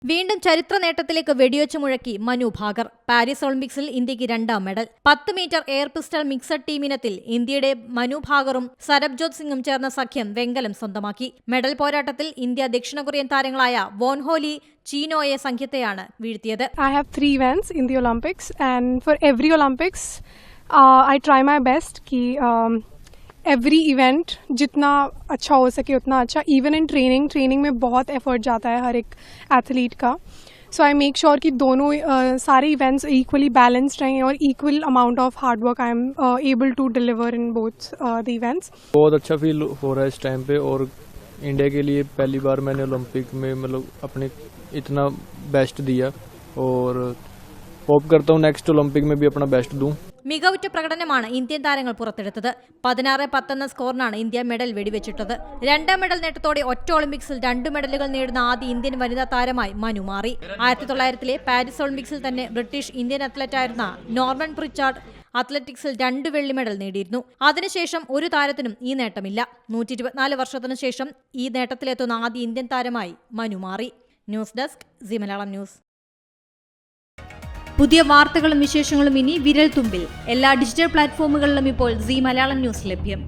വീണ്ടും ചരിത്ര നേട്ടത്തിലേക്ക് വെടിവെച്ച് മുഴക്കി മനു ഭാകർ. പാരീസ് ഒളിമ്പിക്സിൽ ഇന്ത്യക്ക് 2ാം medal. 10 metre air pistol mixed ടീമിനത്തിൽ ഇന്ത്യയുടെ മനു ഭാകറും സരബ്ജോത് സിംഗും ചേർന്ന സഖ്യം വെങ്കലം സ്വന്തമാക്കി. മെഡൽ പോരാട്ടത്തിൽ ഇന്ത്യ ദക്ഷിണ കൊറിയൻ താരങ്ങളായ വോൺഹോലി, ചീനോയെ സഖ്യത്തെയാണ് വീഴ്ത്തിയത്. I have 3 events in the Olympics and for every Olympics I try my best कि एवरी इवेंट जितना अच्छा हो सके उतना अच्छा. इवन इन ट्रेनिंग में बहुत एफर्ट जाता है हर एक एथलीट का. सो आई मेक श्योर कि दोनों सारे इवेंट्स इक्वली बैलेंस्ड रहें और equal amount of hard work I am able to deliver in both the events. बहुत अच्छा फील हो रहा है इस टाइम पे और इंडिया के लिए पहली बार मैंने ओलंपिक में मतलब अपने इतना बेस्ट दिया और होप करता हूँ नेक्स्ट ओलंपिक में भी अपना बेस्ट दूँ. മികവുറ്റ പ്രകടനമാണ് ഇന്ത്യൻ താരങ്ങൾ പുറത്തെടുത്തത്. 16-10 എന്ന സ്കോറിനാണ് ഇന്ത്യ മെഡൽ വെടിവെച്ചിട്ടത്. 2ാം മെഡൽ നേട്ടത്തോടെ ഒറ്റ ഒളിമ്പിക്സിൽ 2 മെഡലുകൾ നേടുന്ന ആദ്യ ഇന്ത്യൻ വനിതാ താരമായി മനു മാറി. 1900-ലെ പാരീസ് ഒളിമ്പിക്സിൽ തന്നെ ബ്രിട്ടീഷ് ഇന്ത്യൻ അത്ലറ്റായിരുന്ന നോർമൻ പ്രിച്ചാർഡ് അത്ലറ്റിക്സിൽ 2 വെള്ളി മെഡൽ നേടിയിരുന്നു. അതിനുശേഷം ഒരു താരത്തിനും ഈ നേട്ടമില്ല. 124 വർഷത്തിനു ശേഷം ഈ നേട്ടത്തിലെത്തുന്ന ആദ്യ ഇന്ത്യൻ താരമായി മനു മാറി. News desk Zee Malayalam news. പുതിയ വാർത്തകളും വിശേഷങ്ങളും ഇനി വിരൽ തുമ്പിൽ. എല്ലാ ഡിജിറ്റൽ പ്ലാറ്റ്ഫോമുകളിലും ഇപ്പോൾ സീ മലയാളം ന്യൂസ് ലഭ്യം.